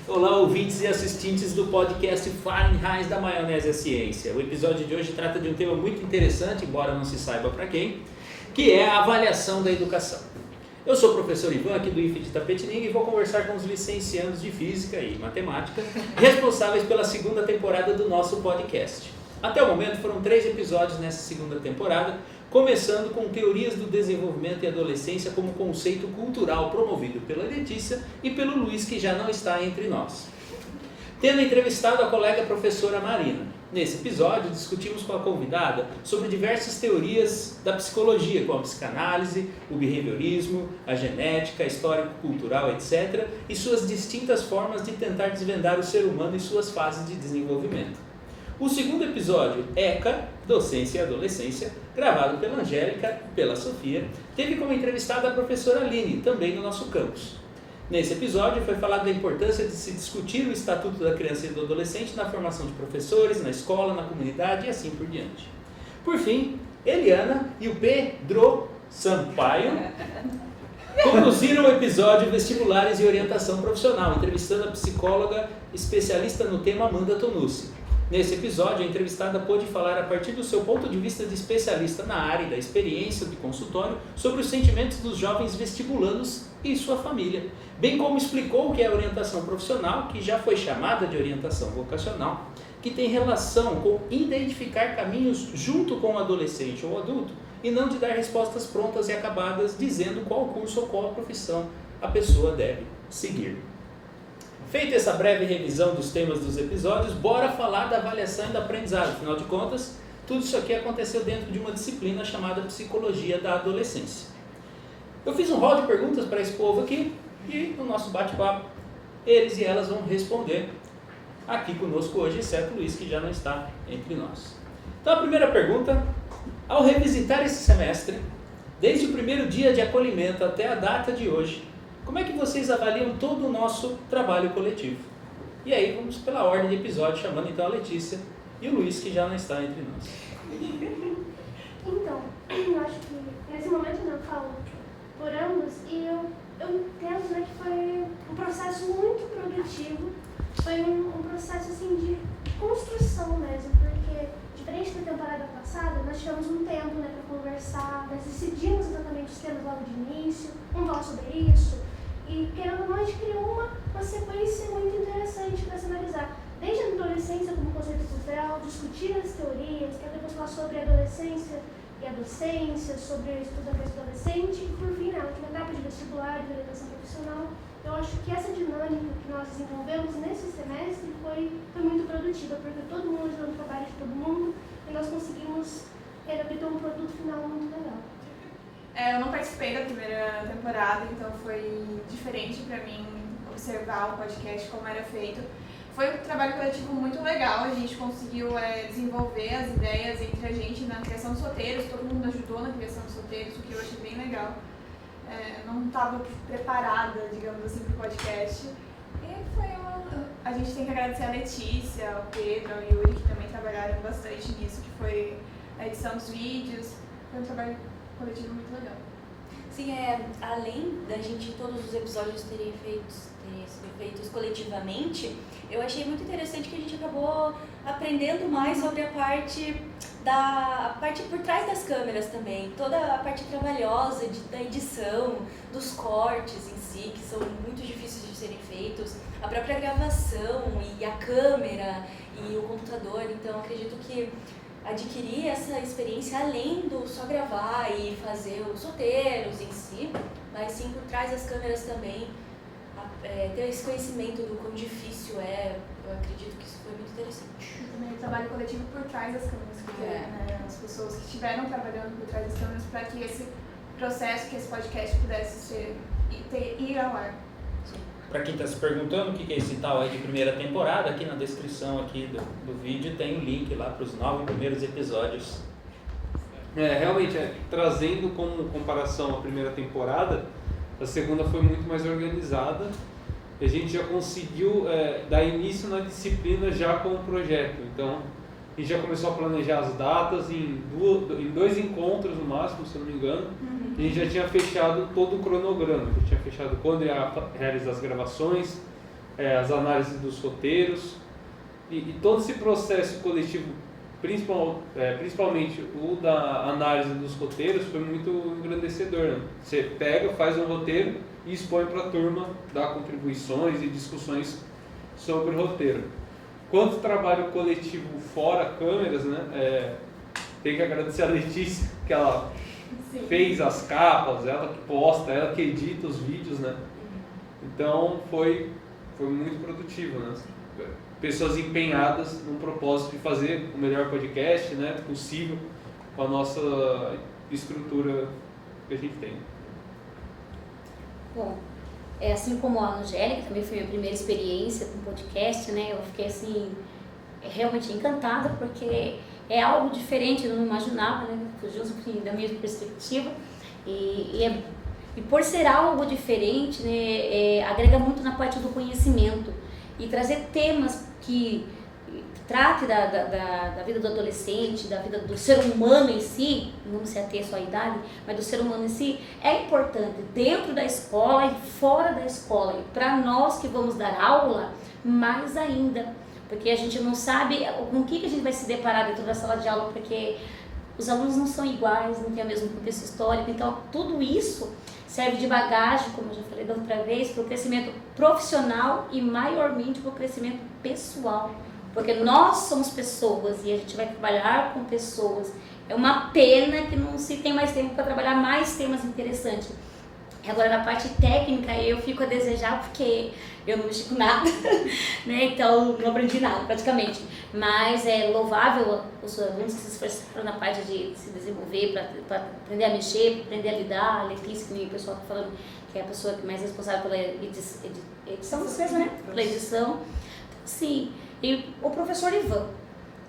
Olá, ouvintes e assistentes do podcast Fahrenheit da Maionese à Ciência. O episódio de hoje trata de um tema muito interessante, embora não se saiba para quem, que é a avaliação da educação. Eu sou o professor Ivan, aqui do IFE de Tapetininga, e vou conversar com os licenciandos de Física e Matemática, responsáveis pela segunda temporada do nosso podcast. Até o momento foram 3 episódios nessa segunda temporada, começando com teorias do desenvolvimento e adolescência como conceito cultural promovido pela Letícia e pelo Luiz, que já não está entre nós. Tendo entrevistado a colega professora Marina. Nesse episódio, discutimos com a convidada sobre diversas teorias da psicologia, como a psicanálise, o behaviorismo, a genética, a história cultural, etc., e suas distintas formas de tentar desvendar o ser humano e suas fases de desenvolvimento. O segundo episódio, ECA, Docência e Adolescência, gravado pela Angélica e pela Sofia, teve como entrevistada a professora Aline, também no nosso campus. Nesse episódio foi falado da importância de se discutir o Estatuto da Criança e do Adolescente na formação de professores, na escola, na comunidade e assim por diante. Por fim, Eliana e o Pedro Sampaio conduziram o episódio Vestibulares e Orientação Profissional, entrevistando a psicóloga especialista no tema Amanda Tonucci. Nesse episódio, a entrevistada pôde falar a partir do seu ponto de vista de especialista na área e da experiência de consultório sobre os sentimentos dos jovens vestibulandos e sua família, bem como explicou o que é a orientação profissional, que já foi chamada de orientação vocacional, que tem relação com identificar caminhos junto com o adolescente ou adulto e não de dar respostas prontas e acabadas dizendo qual curso ou qual profissão a pessoa deve seguir. Feita essa breve revisão dos temas dos episódios, bora falar da avaliação e do aprendizado. Afinal de contas, tudo isso aqui aconteceu dentro de uma disciplina chamada Psicologia da Adolescência. Eu fiz um rol de perguntas para esse povo aqui e no nosso bate-papo eles e elas vão responder aqui conosco hoje, exceto o Luiz, que já não está entre nós. Então a primeira pergunta: ao revisitar esse semestre, desde o primeiro dia de acolhimento até a data de hoje, como é que vocês avaliam todo o nosso trabalho coletivo? E aí vamos pela ordem de episódio, chamando então a Letícia e o Luiz, que já não está entre nós. Então, eu acho que nesse momento eu falo por ambos e eu entendo, né, que foi um processo muito produtivo, foi um processo assim de construção mesmo, porque diferente da temporada passada, nós tivemos um tempo, né, para conversar, nós decidimos exatamente os temas logo de início, vamos falar sobre isso. E, querendo ou não, a gente criou uma sequência muito interessante para se analisar. Desde a adolescência como conceito cultural, discutir as teorias, para depois falar sobre a adolescência e a docência, sobre o estudo da criança e adolescente, e por fim, na última etapa de vestibular, de orientação profissional. Eu acho que essa dinâmica que nós desenvolvemos nesse semestre foi muito produtiva, porque todo mundo ajudou no trabalho de todo mundo e nós conseguimos obter um produto final muito legal. Eu não participei da primeira temporada, então foi diferente para mim observar o podcast, como era feito. Foi um trabalho coletivo muito legal, a gente conseguiu desenvolver as ideias entre a gente na criação dos roteiros, todo mundo ajudou na criação dos roteiros, o que eu achei bem legal. Não estava preparada, digamos assim, para o podcast. E a gente tem que agradecer a Letícia, ao Pedro, ao Yuri, que também trabalharam bastante nisso, que foi a edição dos vídeos. Foi um trabalho coletivo muito legal. Sim, além da gente todos os episódios terem sido feitos coletivamente, eu achei muito interessante que a gente acabou aprendendo mais sobre a parte por trás das câmeras também, toda a parte trabalhosa da edição, dos cortes em si, que são muito difíceis de serem feitos, a própria gravação e a câmera e o computador. Então acredito que adquirir essa experiência além do só gravar e fazer os roteiros em si, mas sim por trás das câmeras também, ter esse conhecimento do quão difícil eu acredito que isso foi muito interessante. E também o trabalho coletivo por trás das câmeras, porque né, as pessoas que estiveram trabalhando por trás das câmeras para que esse processo, que esse podcast pudesse ir ao ar. Para quem está se perguntando o que é esse tal aí de primeira temporada, aqui na descrição aqui do vídeo tem o link lá para os 9 primeiros episódios. Realmente, trazendo como comparação a primeira temporada, a segunda foi muito mais organizada. A gente já conseguiu dar início na disciplina já com o projeto. Então, a gente já começou a planejar as datas em 2 encontros no máximo, se eu não me engano. A gente já tinha fechado todo o cronograma, já tinha fechado quando ia realizar as gravações, as análises dos roteiros, e todo esse processo coletivo, principalmente o da análise dos roteiros, foi muito engrandecedor, né? Você pega, faz um roteiro e expõe para a turma, dá contribuições e discussões sobre o roteiro. Quanto trabalho coletivo fora câmeras, né? Tem que agradecer a Letícia, que ela fez as capas, ela que posta, ela que edita os vídeos, né? Então foi muito produtivo, né? Pessoas empenhadas no propósito de fazer o melhor podcast, né, possível com a nossa estrutura que a gente tem. Bom, assim como a Angélica, também foi a minha primeira experiência com podcast, né? Eu fiquei assim realmente encantada, porque é algo diferente, eu não imaginava, né? Fugiu um pouquinho da minha perspectiva e por ser algo diferente, né, agrega muito na parte do conhecimento e trazer temas que trate da vida do adolescente, da vida do ser humano em si, não se ater só à idade, mas do ser humano em si, é importante dentro da escola e fora da escola. E para nós que vamos dar aula, mais ainda, porque a gente não sabe com o que a gente vai se deparar dentro da sala de aula, porque os alunos não são iguais, não têm o mesmo contexto histórico, então tudo isso serve de bagagem, como eu já falei da outra vez, para o crescimento profissional e maiormente para o crescimento pessoal. Porque nós somos pessoas e a gente vai trabalhar com pessoas. É uma pena que não se tem mais tempo para trabalhar mais temas interessantes. Agora, na parte técnica, eu fico a desejar, porque eu não mexi com nada, né? Então não aprendi nada praticamente. Mas é louvável os alunos que se esforçaram na parte de se desenvolver, para aprender a mexer, para aprender a lidar. A Letícia, que o pessoal está falando, que é a pessoa que mais é responsável pela edição, vocês, né? Pela edição. Sim, e o professor Ivan.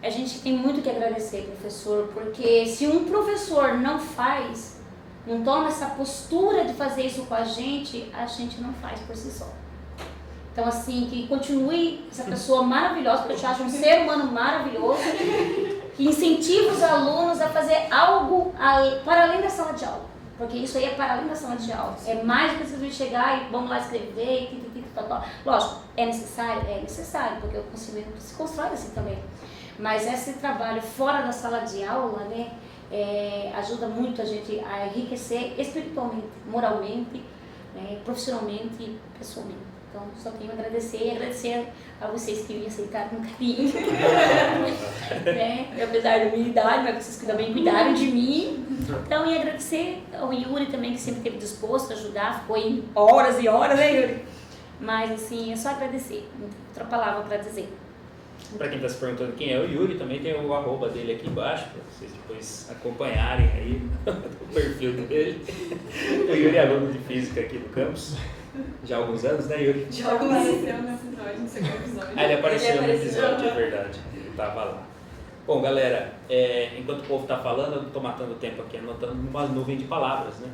A gente tem muito que agradecer, professor, porque se um professor não faz, não toma essa postura de fazer isso com a gente não faz por si só. Então, assim, que continue essa pessoa maravilhosa, porque eu te acho um ser humano maravilhoso, que incentiva os alunos a fazer algo para além da sala de aula. Porque isso aí é para além da sala de aula. É mais do que você chegar e vamos lá escrever, tal. Lógico, é necessário? É necessário, porque o conhecimento se constrói assim também. Mas esse trabalho fora da sala de aula, né, ajuda muito a gente a enriquecer espiritualmente, moralmente, profissionalmente e pessoalmente. Então, só tenho a agradecer a vocês que me aceitaram com carinho, né? Apesar da minha idade, mas vocês que também cuidaram de mim. Então, e agradecer ao Yuri também, que sempre esteve disposto a ajudar, ficou em horas e horas, né, Yuri? Mas, assim, é só agradecer, outra palavra para dizer. Para quem está se perguntando quem é o Yuri, também tem o arroba dele aqui embaixo, para vocês depois acompanharem aí o perfil dele. O Yuri é aluno de física aqui do campus, já há alguns anos, né, Yuri? Já apareceu no episódio, no segundo episódio. Ele apareceu no episódio, é verdade, ele estava lá. Bom, galera, enquanto o povo está falando, eu estou matando o tempo aqui, anotando uma nuvem de palavras, né?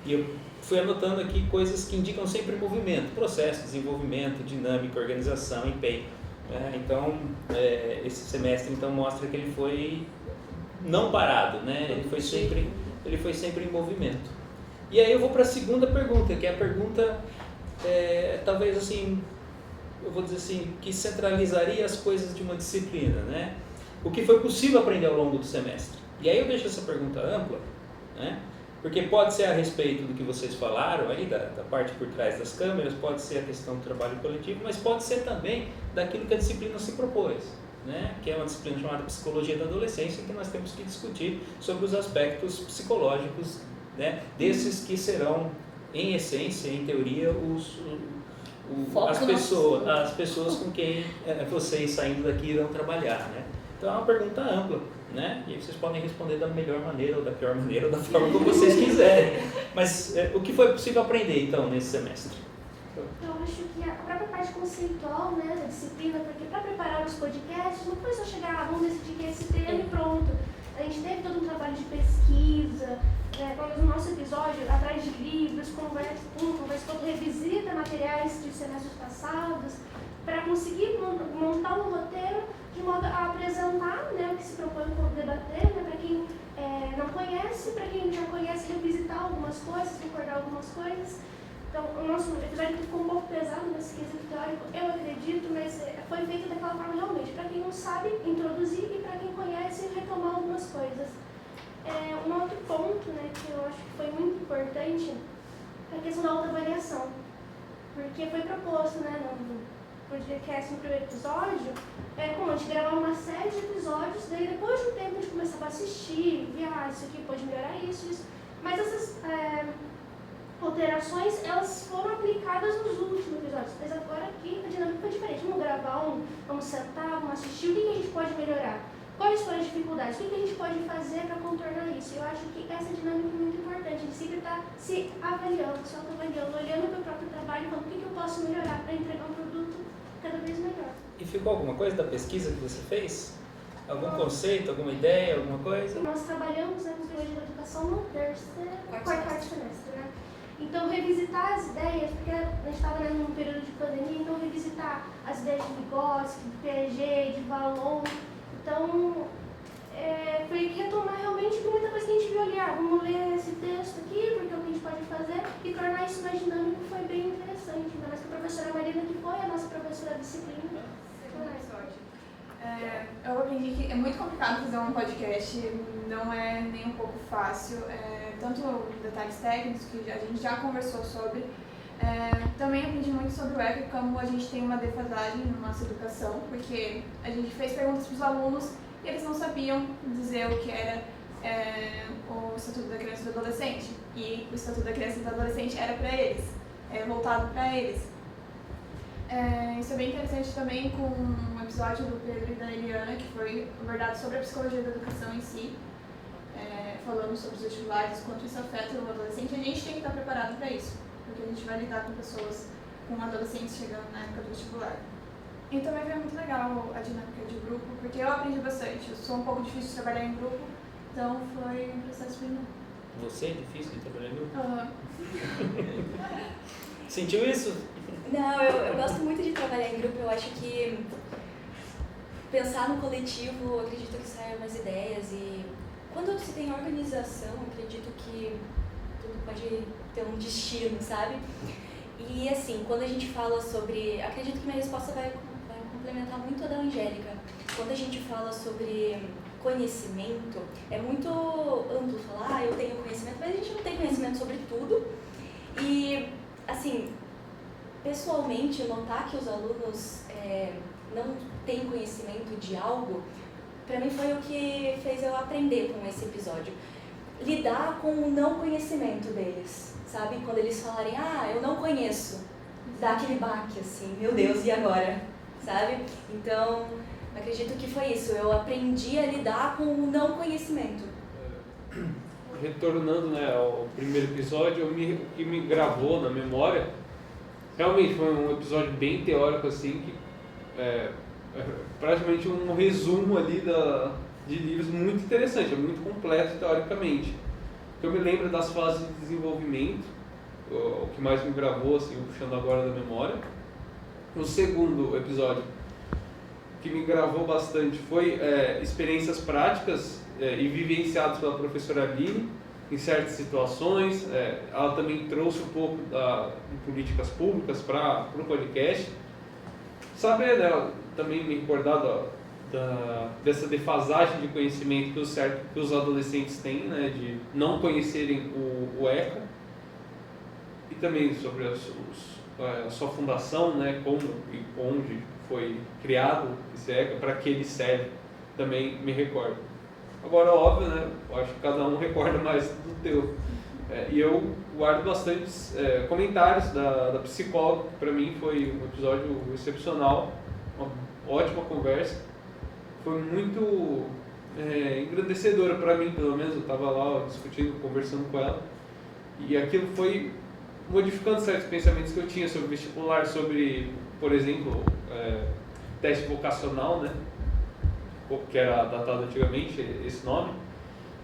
E eu fui anotando aqui coisas que indicam sempre movimento, processo, desenvolvimento, dinâmica, organização, empenho. Então, esse semestre então mostra que ele foi não parado, né? Ele foi sempre em movimento. E aí eu vou para a segunda pergunta, que é a pergunta, talvez assim, eu vou dizer assim, que centralizaria as coisas de uma disciplina, né? O que foi possível aprender ao longo do semestre? E aí eu deixo essa pergunta ampla, né? Porque pode ser a respeito do que vocês falaram aí, da parte por trás das câmeras, pode ser a questão do trabalho coletivo, mas pode ser também daquilo que a disciplina se propôs, né? Que é uma disciplina chamada Psicologia da Adolescência, em que nós temos que discutir sobre os aspectos psicológicos, né? Desses que serão, em essência, em teoria, as pessoas com quem vocês saindo daqui irão trabalhar, né? Então é uma pergunta ampla, né? E aí vocês podem responder da melhor maneira, ou da pior maneira, ou da forma como vocês quiserem. Mas o que foi possível aprender, então, nesse semestre? Eu acho que a própria parte conceitual, né, da disciplina, porque para preparar os podcasts, não foi só chegar, vamos decidir que é esse tema e pronto. A gente teve todo um trabalho de pesquisa, como no nosso episódio, atrás de livros, conversa com outro, revisita materiais de semestres passados, para conseguir montar um roteiro de modo a apresentar, né, o que se propõe como debater, né, para quem não conhece, para quem já conhece, revisitar algumas coisas, recordar algumas coisas. Então, o nosso episódio ficou um pouco pesado nesse quesito teórico, eu acredito, mas foi feito daquela forma realmente, para quem não sabe, introduzir, e para quem conhece, retomar algumas coisas. Um outro ponto, né, que eu acho que foi muito importante é a questão da autoavaliação, porque foi proposto, né, no podcast, no primeiro episódio, como a gente gravar uma série de episódios, daí depois de um tempo a gente começava a assistir, via, isso aqui pode melhorar isso, mas essas alterações, elas foram aplicadas nos últimos episódios, mas agora aqui a dinâmica foi diferente. Vamos gravar vamos sentar, vamos assistir, o que a gente pode melhorar? Quais foram as dificuldades? O que a gente pode fazer para contornar isso? Eu acho que essa dinâmica é muito importante, a gente sempre está se avaliando, se autoavaliando, olhando para o próprio trabalho e falando o que eu posso melhorar para entregar um produto cada vez melhor. E ficou alguma coisa da pesquisa que você fez? Algum conceito, alguma ideia, alguma coisa? Nós trabalhamos, né, com Psicologia da Educação no quarto semestre, né? Então, revisitar as ideias, porque a gente estava num período de pandemia, então revisitar as ideias de Vygotsky, de Piaget, de Vallon. Então, foi retomar realmente muita coisa que a gente viu ali. Vamos ler esse texto aqui, porque é o que a gente pode fazer, e tornar isso mais dinâmico foi bem interessante. Ainda mais que a professora Marina, que foi a nossa professora de disciplina. Eu aprendi que é muito complicado fazer um podcast, não é nem um pouco fácil, tanto detalhes técnicos, que a gente já conversou sobre, também aprendi muito sobre o ECA, como a gente tem uma defasagem na nossa educação, porque a gente fez perguntas para os alunos e eles não sabiam dizer o que era o Estatuto da Criança e do Adolescente, e o Estatuto da Criança e do Adolescente era para eles, voltado para eles. Isso é bem interessante também com um episódio do Pedro e da Eliana, que foi abordado sobre a psicologia da educação em si, falando sobre os vestibulares, quanto isso afeta o adolescente. A gente tem que estar preparado para isso, porque a gente vai lidar com pessoas, com adolescentes chegando na época do vestibular. E também foi muito legal a dinâmica de grupo, porque eu aprendi bastante. Eu sou um pouco difícil de trabalhar em grupo, então foi um processo bem bom. Você é difícil de trabalhar em grupo? Uhum. Sentiu isso? Não, eu gosto muito de trabalhar em grupo. Eu acho que pensar no coletivo, eu acredito que saem mais ideias. E quando se tem organização, eu acredito que tudo pode ter um destino, sabe? E assim, quando a gente fala sobre... Acredito que minha resposta vai complementar muito a da Angélica. Quando a gente fala sobre conhecimento, é muito amplo falar, eu tenho conhecimento, mas a gente não tem conhecimento sobre tudo. E, assim, pessoalmente, notar que os alunos não têm conhecimento de algo, para mim foi o que fez eu aprender com esse episódio. Lidar com o não conhecimento deles, sabe? Quando eles falarem, eu não conheço, dá aquele baque assim, meu Deus, e agora? Sabe? Então, acredito que foi isso, eu aprendi a lidar com o não conhecimento. Retornando, né, ao primeiro episódio, o que me gravou na memória, realmente foi um episódio bem teórico, assim, que praticamente um resumo ali de livros muito interessante, é muito completo teoricamente. Eu me lembro das fases de desenvolvimento, o que mais me gravou, assim, puxando agora da memória. O segundo episódio que me gravou bastante foi experiências práticas e vivenciadas pela professora Aline em certas situações. Ela também trouxe um pouco de políticas públicas para o podcast. Saber dela também me recordar dessa defasagem de conhecimento que os adolescentes têm, né, de não conhecerem o ECA, e também sobre a sua fundação, né, como e onde foi criado esse ECA, para que ele serve, também me recordo. Agora, óbvio, né, eu acho que cada um recorda mais do teu. E eu guardo bastantes comentários da psicóloga, que para mim foi um episódio excepcional, uma ótima conversa. Foi muito engrandecedora para mim, pelo menos. Eu estava lá discutindo, conversando com ela, e aquilo foi modificando certos pensamentos que eu tinha sobre vestibular, sobre, por exemplo, teste vocacional, né, que era datado antigamente, esse nome.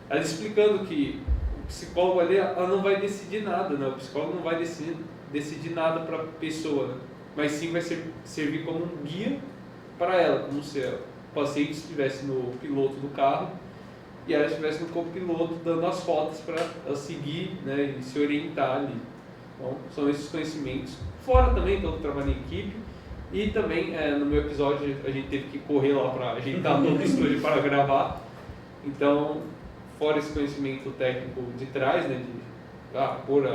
Ela explicando que o psicólogo ali, ela não vai decidir nada, né? O psicólogo não vai decidir nada para a pessoa, né? Mas sim vai servir como um guia para ela, como se o paciente estivesse no piloto do carro e ela estivesse no copiloto dando as fotos para ela seguir, né, e se orientar ali. Então, são esses conhecimentos. Fora também todo o trabalho em equipe. E também, no meu episódio, a gente teve que correr lá para ajeitar todo o estúdio para gravar. Então, fora esse conhecimento técnico de trás, né, de pôr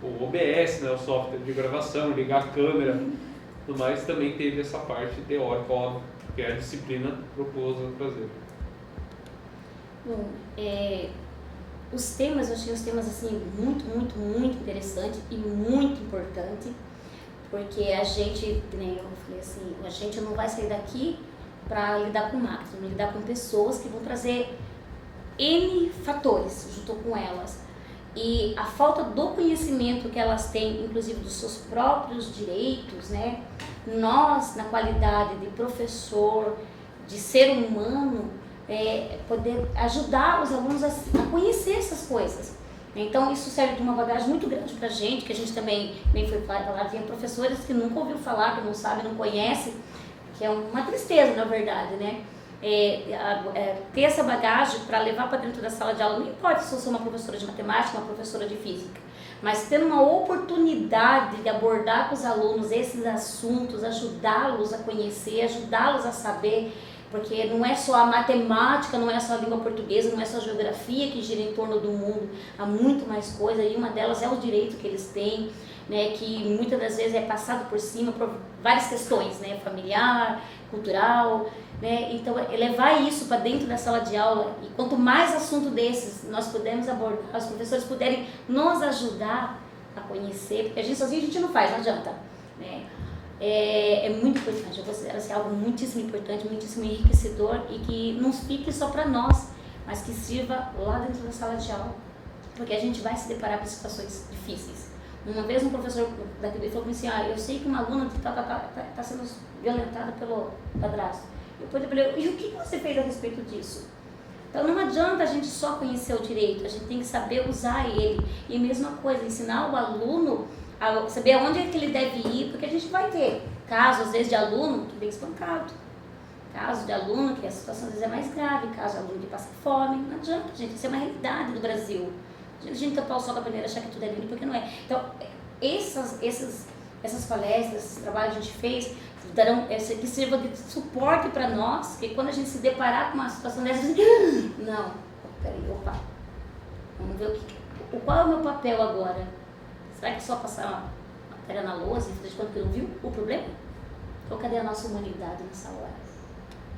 o OBS, né, o software de gravação, ligar a câmera, tudo mais, também teve essa parte teórica, óbvio, que a disciplina propôs a trazer. Bom, os temas, eu achei os temas assim muito, muito, muito interessantes e muito importante, porque a gente, né, eu falei assim, a gente não vai sair daqui para lidar com máquinas, vamos lidar com pessoas que vão trazer N fatores junto com elas. E a falta do conhecimento que elas têm, inclusive dos seus próprios direitos, né? Nós, na qualidade de professor, de ser humano, poder ajudar os alunos a conhecer essas coisas. Então, isso serve de uma bagagem muito grande para a gente, que a gente também, bem foi falar, tinha professores que nunca ouviu falar, que não sabe, não conhece, que é uma tristeza, na verdade, né? Ter essa bagagem para levar para dentro da sala de aula, não importa se eu sou uma professora de matemática, uma professora de física, mas ter uma oportunidade de abordar com os alunos esses assuntos, ajudá-los a conhecer, ajudá-los a saber, porque não é só a matemática, não é só a língua portuguesa, não é só a geografia que gira em torno do mundo, há muito mais coisa, e uma delas é o direito que eles têm, né, que muitas das vezes é passado por cima por várias questões, né, familiar, cultural, né, então levar isso para dentro da sala de aula, e quanto mais assunto desses nós pudermos abordar, os professores puderem nos ajudar a conhecer, porque a gente sozinho a gente não faz, não adianta, né. É muito importante, eu considero assim, algo muitíssimo importante, muitíssimo enriquecedor, e que não fique só para nós, mas que sirva lá dentro da sala de aula, porque a gente vai se deparar com situações difíceis. Uma vez um professor daqui falou assim, eu sei que uma aluna está sendo violentada pelo padrasto. Eu falei, e o que você fez a respeito disso? Então não adianta a gente só conhecer o direito, a gente tem que saber usar ele. E a mesma coisa, ensinar o aluno a saber aonde é que ele deve ir, porque a gente vai ter casos, às vezes, de aluno que vem espancado, caso de aluno que a situação às vezes é mais grave, caso de aluno que passa fome, não adianta, gente, isso é uma realidade do Brasil. A gente tapar o sol com a peneira, achar que tudo é lindo, porque não é. Então, essas palestras, esses trabalhos que a gente fez, darão, que sirva de suporte para nós, que quando a gente se deparar com uma situação dessa, a gente não, peraí, opa, vamos ver qual é o meu papel agora? Será que só passar uma matéria na lousa e fazer de conta que não viu o problema? Então, cadê a nossa humanidade nessa hora?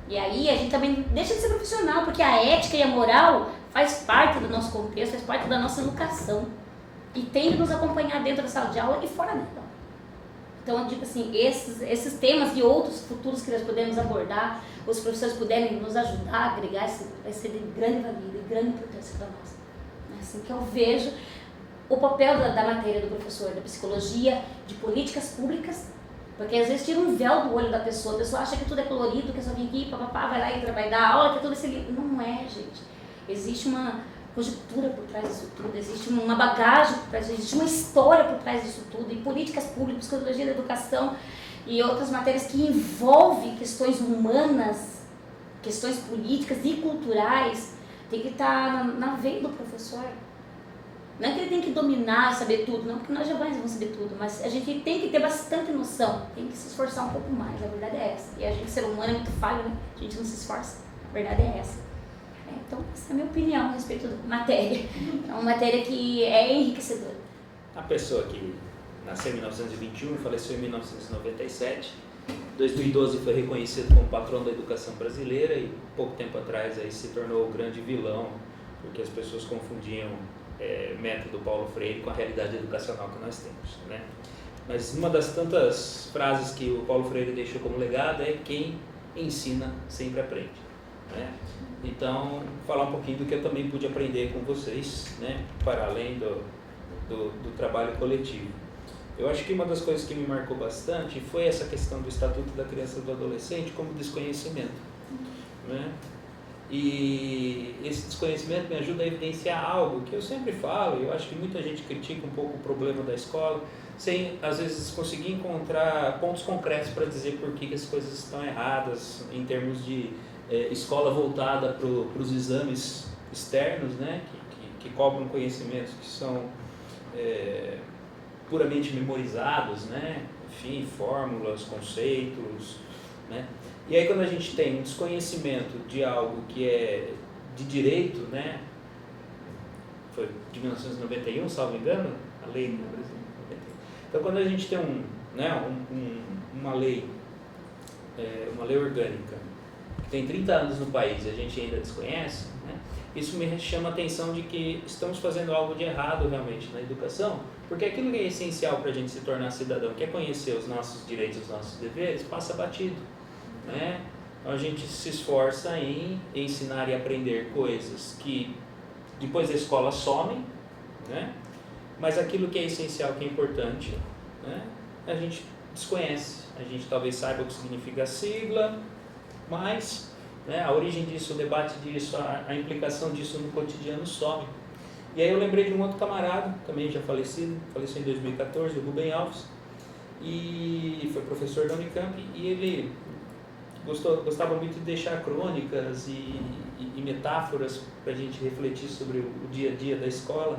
E aí a gente também deixa de ser profissional, porque a ética e a moral faz parte do nosso contexto, faz parte da nossa educação. E tem de nos acompanhar dentro da sala de aula e fora dela. Então eu digo assim, esses temas e outros futuros que nós podemos abordar, os professores puderem nos ajudar a agregar, vai ser de grande valia, de grande importância para nós. É assim que eu vejo o papel da matéria do professor, da psicologia, de políticas públicas, porque às vezes tira um véu do olho da pessoa, a pessoa acha que tudo é colorido, que é só vir aqui, papapá, vai lá e vai dar aula, que é tudo esse livro. Não é, gente. Existe uma conjuntura por trás disso tudo, existe uma bagagem por trás disso, existe uma história por trás disso tudo, e políticas públicas, psicologia da educação e outras matérias que envolvem questões humanas, questões políticas e culturais, tem que estar na veia do professor. Não é que ele tem que dominar, saber tudo, não, porque nós jamais vamos saber tudo, mas a gente tem que ter bastante noção, tem que se esforçar um pouco mais, a verdade é essa. E a gente, ser humano, é muito falho, né? A gente não se esforça, a verdade é essa. Então, essa é a minha opinião a respeito da matéria. É uma matéria que é enriquecedora. A pessoa que nasceu em 1921 e faleceu em 1997, em 2012 foi reconhecido como patrão da educação brasileira e pouco tempo atrás aí se tornou o grande vilão, porque as pessoas confundiam método Paulo Freire com a realidade educacional que nós temos, né? Mas uma das tantas frases que o Paulo Freire deixou como legado é: quem ensina sempre aprende, né? Então, falar um pouquinho do que eu também pude aprender com vocês, né? Para além do trabalho coletivo. Eu acho que uma das coisas que me marcou bastante foi essa questão do Estatuto da Criança e do Adolescente como desconhecimento, né? E esse desconhecimento me ajuda a evidenciar algo que eu sempre falo, e eu acho que muita gente critica um pouco o problema da escola, sem às vezes conseguir encontrar pontos concretos para dizer por que as coisas estão erradas em termos de escola voltada para os exames externos, né, que cobram conhecimentos que são puramente memorizados, né? Enfim, fórmulas, conceitos, né? E aí quando a gente tem um desconhecimento de algo que é de direito, né? Foi de 1991, salvo engano, a lei no Brasil. Então quando a gente tem uma lei orgânica que tem 30 anos no país e a gente ainda desconhece, né? Isso me chama a atenção de que estamos fazendo algo de errado realmente na educação, porque aquilo que é essencial para a gente se tornar cidadão, que é conhecer os nossos direitos, os nossos deveres, passa batido, né? Então a gente se esforça em ensinar e aprender coisas que depois da escola somem, né? Mas aquilo que é essencial, que é importante, né? A gente desconhece. A gente talvez saiba o que significa a sigla, mas, né, a origem disso, o debate disso, a implicação disso no cotidiano some. E aí eu lembrei de um outro camarada, também já faleceu em 2014, o Rubem Alves, e foi professor da Unicamp, e ele gostava muito de deixar crônicas e metáforas para a gente refletir sobre o dia a dia da escola.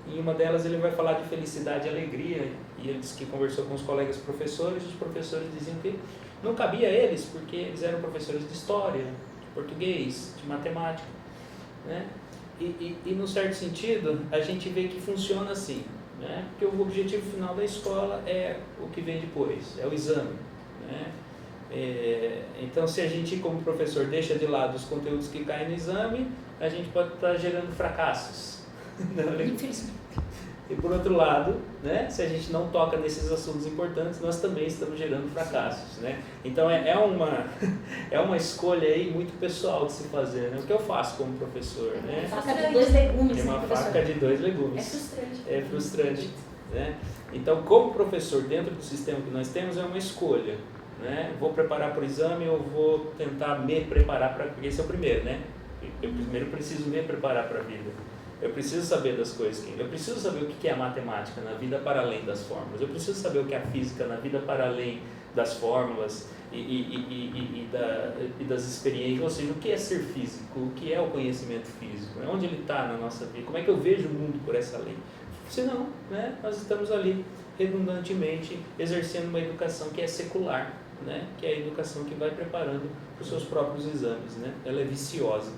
Em uma delas ele vai falar de felicidade e alegria, e ele disse que conversou com os colegas professores, e os professores diziam que não cabia a eles, porque eles eram professores de história, de português, de matemática, né? E num certo sentido, a gente vê que funciona assim, né? Porque o objetivo final da escola é o que vem depois, é o exame, né? Então, se a gente, como professor, deixa de lado os conteúdos que caem no exame, a gente pode estar gerando fracassos. Infelizmente. E por outro lado, né, se a gente não toca nesses assuntos importantes, nós também estamos gerando fracassos, né? Então é uma escolha aí muito pessoal de se fazer, né? O que eu faço como professor, né? Uma faca de 2 legumes. É uma faca de 2 legumes. É frustrante. É frustrante, né? Então, como professor, dentro do sistema que nós temos, é uma escolha, né? Vou preparar para o exame ou vou tentar me preparar para... Porque esse é o primeiro, né? Eu primeiro preciso me preparar para a vida. Eu preciso saber das coisas, eu preciso saber o que é a matemática na vida para além das fórmulas, eu preciso saber o que é a física na vida para além das fórmulas e das experiências, ou seja, o que é ser físico, o que é o conhecimento físico, onde ele está na nossa vida, como é que eu vejo o mundo por essa lei. Senão, né, nós estamos ali redundantemente exercendo uma educação que é secular, né, que é a educação que vai preparando para os seus próprios exames, né, ela é viciosa.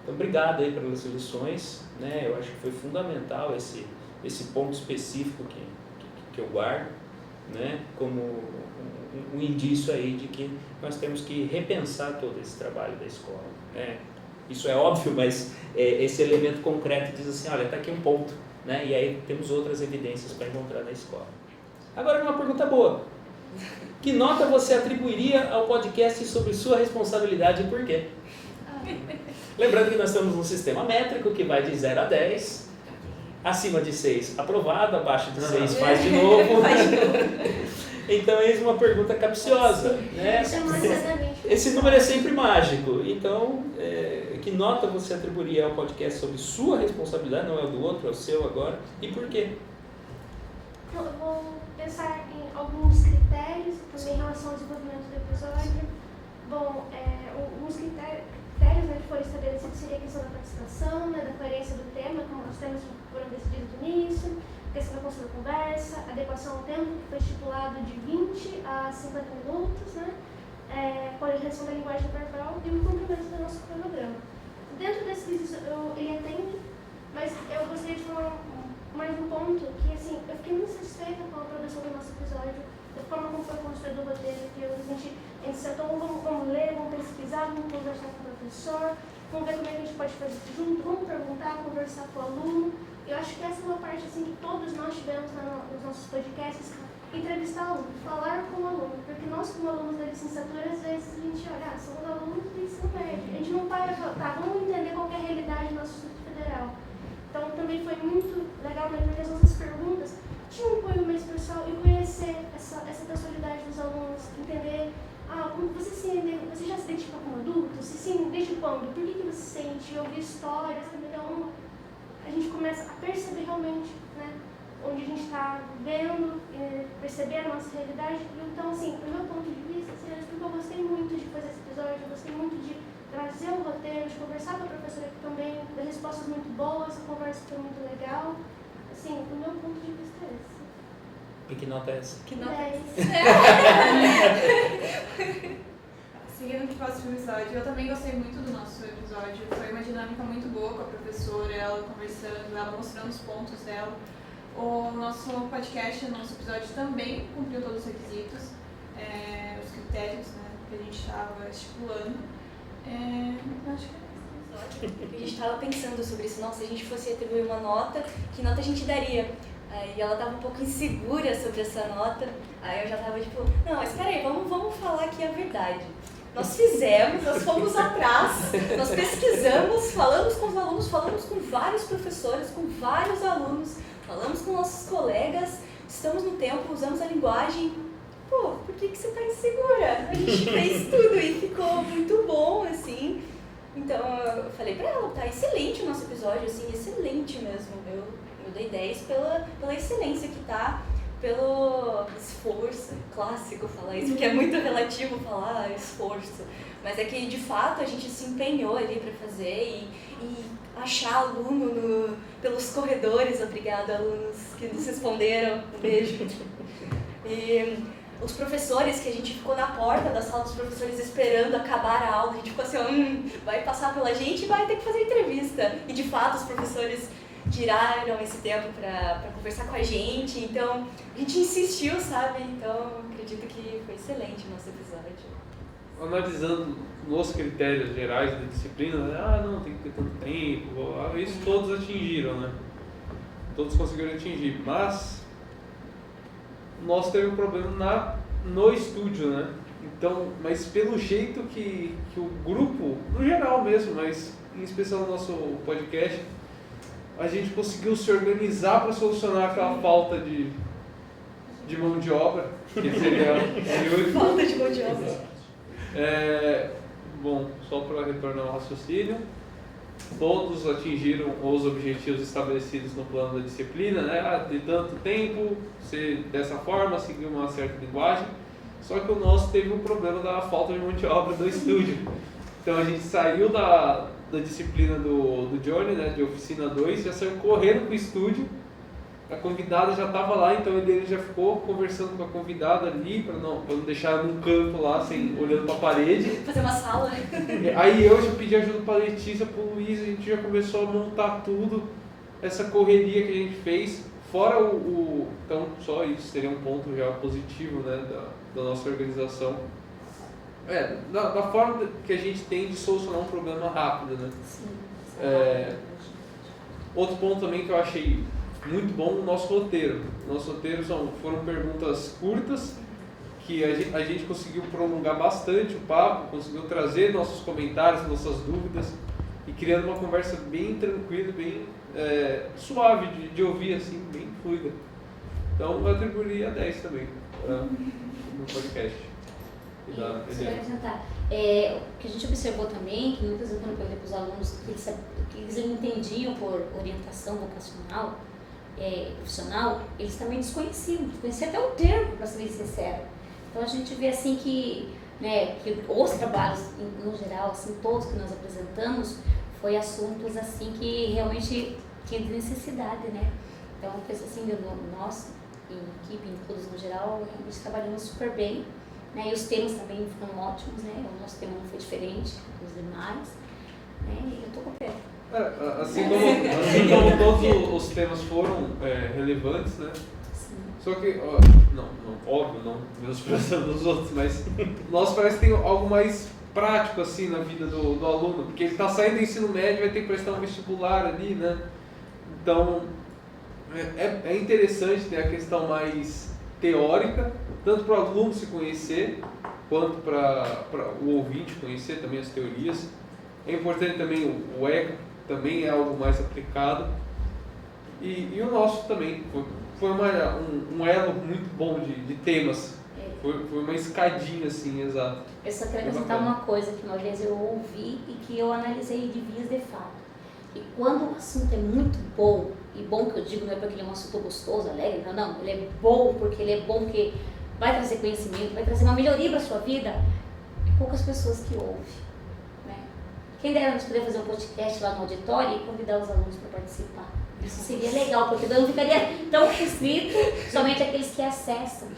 Então, obrigado aí pelas lições, né? Eu acho que foi fundamental esse ponto específico que eu guardo, né? Como um indício aí de que nós temos que repensar todo esse trabalho da escola, né? Isso é óbvio, mas esse elemento concreto diz assim, olha, está aqui um ponto, né? E aí temos outras evidências para encontrar na escola. Agora uma pergunta boa. Que nota você atribuiria ao podcast sobre sua responsabilidade e por quê? Lembrando que nós estamos num sistema métrico que vai de 0 a 10, acima de 6 aprovado, abaixo de 6 faz de novo. Então eis uma pergunta capciosa, né? Esse número é sempre mágico. Então, que nota você atribuiria ao podcast sobre sua responsabilidade, não é o do outro, é o seu agora, e por quê? Eu vou pensar em alguns critérios também em relação ao desenvolvimento do episódio. Bom, alguns critérios, né, que foram estabelecidos seria a questão da participação, né, da coerência do tema, como os temas foram decididos no início, a questão da construção da conversa, adequação ao tempo, que foi estipulado de 20 a 50 minutos, né, correção da linguagem verbal e o cumprimento do nosso cronograma. Dentro desses, ele atende, mas eu gostaria de falar mais um ponto, que assim, eu fiquei muito satisfeita com a produção do nosso episódio, da forma como foi construído o roteiro, que a gente sentou, vamos ler, vamos pesquisar, vamos conversar com o professor, vamos ver como é que a gente pode fazer junto, vamos perguntar, conversar com o aluno. Eu acho que essa é uma parte assim, que todos nós tivemos nos nossos podcasts, entrevistar o aluno, falar com o aluno, porque nós como alunos da licenciatura, às vezes a gente olha, somos alunos do ensino médio, a gente não para falar, tá, vamos entender qual é a realidade do nosso Instituto Federal. Então também foi muito legal, né, porque as nossas perguntas tinham um apoio mais pessoal e conhecer essa personalidade dos alunos, entender, você já se identifica como adulto? Se sim, desde quando? Por que você sente? Ouvir histórias, então a gente começa a perceber realmente, né, onde a gente está vendo, perceber a nossa realidade. Então, assim, do meu ponto de vista, assim, eu gostei muito de fazer esse episódio, eu gostei muito de trazer o roteiro, de conversar com a professora aqui também, dar respostas muito boas, a conversa foi muito legal. Assim, do meu ponto de vista é esse. E que nota é essa? Que não 10. Seguindo para o próximo episódio, eu também gostei muito do nosso episódio. Foi uma dinâmica muito boa com a professora, ela conversando, ela mostrando os pontos dela. O nosso podcast, o nosso episódio também cumpriu todos os requisitos, os critérios, né, que a gente estava estipulando. Eu acho que é isso. A gente estava pensando sobre isso, nossa, se a gente fosse atribuir uma nota, que nota a gente daria? Aí ela estava um pouco insegura sobre essa nota, aí eu já estava tipo, não, mas peraí, vamos falar aqui a verdade. Nós fizemos, nós fomos atrás, nós pesquisamos, falamos com os alunos, falamos com vários professores, com vários alunos, falamos com nossos colegas, estamos no tempo, usamos a linguagem. Pô, por que você tá insegura? A gente fez tudo e ficou muito bom, assim. Então eu falei pra ela, tá excelente o nosso episódio, assim, excelente mesmo. Eu dei 10 pela excelência que tá, pelo esforço, clássico falar isso, porque é muito relativo falar esforço. Mas é que de fato a gente se empenhou ali pra fazer e achar aluno pelos corredores, obrigada alunos que nos responderam, um beijo. E os professores, que a gente ficou na porta da sala dos professores esperando acabar a aula, a gente ficou assim, vai passar pela gente e vai ter que fazer entrevista. E de fato os professores tiraram esse tempo para conversar com a gente, então a gente insistiu, sabe? Então acredito que foi excelente o nosso episódio. Analisando nos critérios gerais da disciplina, né? Não, tem que ter tanto tempo, isso todos atingiram, né? Todos conseguiram atingir, mas nós teve um problema no estúdio, né? Então, mas pelo jeito que o grupo, no geral mesmo, mas em especial no nosso podcast, a gente conseguiu se organizar para solucionar aquela falta de mão de obra, que seria falta de mão de obra. Bom, só para retornar ao raciocínio, todos atingiram os objetivos estabelecidos no plano da disciplina, né? De tanto tempo, ser dessa forma, seguir uma certa linguagem. Só que o nosso teve um problema da falta de mão de obra do estúdio. Então a gente saiu da disciplina do Johnny, né, de oficina 2, já saiu correndo pro estúdio. A convidada já estava lá, então ele já ficou conversando com a convidada ali, para não deixar ela num canto lá, olhando para a parede. Fazer uma sala. Aí eu já pedi ajuda para a Letícia, para o Luiz, a gente já começou a montar tudo, essa correria que a gente fez, fora então só isso seria um ponto já positivo, né, da nossa organização. Da forma que a gente tem de solucionar um problema rápido, né? Sim. Outro ponto também que eu achei muito bom, o nosso roteiro. Nosso roteiro foram perguntas curtas, que a gente conseguiu prolongar bastante o papo, conseguiu trazer nossos comentários, nossas dúvidas, e criando uma conversa bem tranquila, bem suave de ouvir, assim, bem fluida. Então eu atribuiria 10 também no podcast. Você vai acrescentar. O que a gente observou também, que muitas vezes quando eu perguntei para os alunos o que eles entendiam por orientação vocacional, profissional, eles também desconheciam até o termo, para ser bem sincero. Então a gente vê assim que os trabalhos, no geral, assim, todos que nós apresentamos, foi assuntos assim que realmente tinham necessidade, né? Então, assim, nós, em equipe, em todos no geral, realmente trabalhamos super bem. Né, e os temas também foram ótimos, né? O nosso tema não foi diferente dos demais, né? E eu estou com pé. Assim como todos os temas foram relevantes, né? Sim. Só que, óbvio, não menosprezando os outros, mas nós parece que tem algo mais prático assim na vida do aluno, porque ele está saindo do ensino médio, vai ter que prestar um vestibular ali, né? Então, é interessante ter a questão mais teórica, tanto para o aluno se conhecer, quanto para o ouvinte conhecer também as teorias. É importante também o ECA, também é algo mais aplicado. E o nosso também foi um elo muito bom de temas. Foi uma escadinha assim, exato. Eu só quero acrescentar uma coisa que uma vez eu ouvi e que eu analisei de vias de fato. E quando o assunto é muito bom, e bom que eu digo não é porque ele é um assunto gostoso, alegre, não, ele é bom porque vai trazer conhecimento, vai trazer uma melhoria para a sua vida, poucas pessoas que ouvem. Né? Quem dera nós poder fazer um podcast lá no auditório e convidar os alunos para participar. Isso seria legal, porque não ficaria tão restrito somente aqueles que acessam.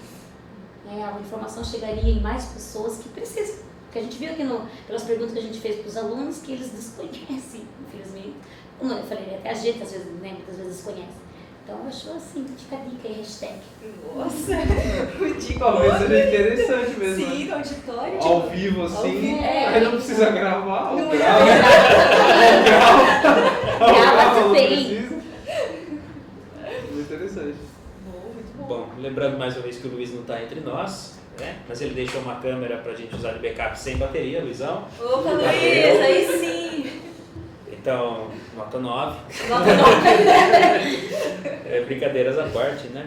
A informação chegaria em mais pessoas que precisam. Porque a gente viu aqui pelas perguntas que a gente fez para os alunos que eles desconhecem, infelizmente. Como eu falei, até a gente às vezes, né, muitas vezes desconhece. Então eu acho assim, fica a dica aí, hashtag. Nossa, o Dico. Talvez seja interessante mesmo. Sim, né? auditório. Ao vivo, assim, vivo, aí não precisa gravar, Não ou é grava, Grava não também. precisa. Muito interessante. Muito bom. Bom, lembrando mais uma vez que o Luiz não está entre nós, né? Mas ele deixou uma câmera para a gente usar de backup sem bateria, Luizão. Opa, Luiz, aí sim. Então, nota 9. Nota 9. Brincadeiras à parte, né?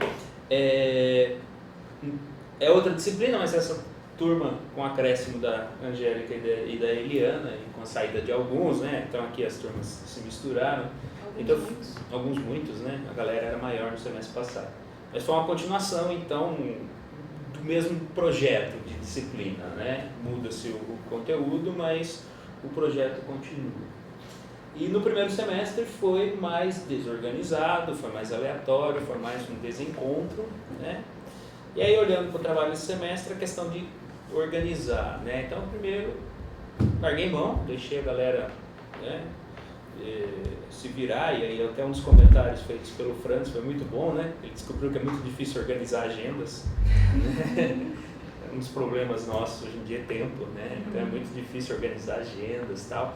É outra disciplina, mas essa turma com acréscimo da Angélica e da Eliana, e com a saída de alguns, né? Então aqui as turmas se misturaram. Então, alguns muitos, né? A galera era maior no semestre passado. Mas foi uma continuação, então, do mesmo projeto de disciplina, né? Muda-se o conteúdo, mas o projeto continua. E no primeiro semestre foi mais desorganizado, foi mais aleatório, foi mais um desencontro, né? E aí, olhando para o trabalho desse semestre, a questão de organizar, né? Então, primeiro, larguei mão, deixei a galera, né, se virar, e aí até um dos comentários feitos pelo Franz foi muito bom, né? Ele descobriu que é muito difícil organizar agendas, né? Um dos problemas nossos hoje em dia é tempo, né? Então é muito difícil organizar agendas e tal.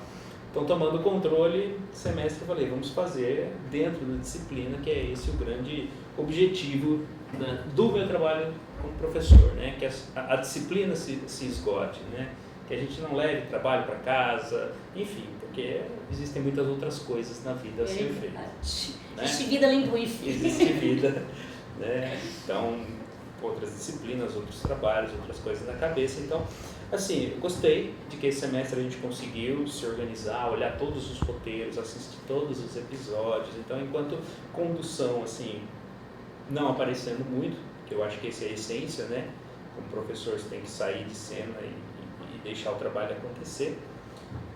Então, tomando o controle, semestre eu falei, vamos fazer dentro da disciplina, que é esse o grande objetivo, né, do meu trabalho como professor, né? Que a disciplina se esgote, né? Que a gente não leve trabalho para casa, enfim, porque existem muitas outras coisas na vida a ser feitas. Né? Existe vida além do IF. Existe vida, né? Então, outras disciplinas, outros trabalhos, outras coisas na cabeça. Então, assim, eu gostei de que esse semestre a gente conseguiu se organizar, olhar todos os roteiros, assistir todos os episódios. Então, enquanto condução, assim, não aparecendo muito, que eu acho que essa é a essência, né? Como professor, você tem que sair de cena e deixar o trabalho acontecer.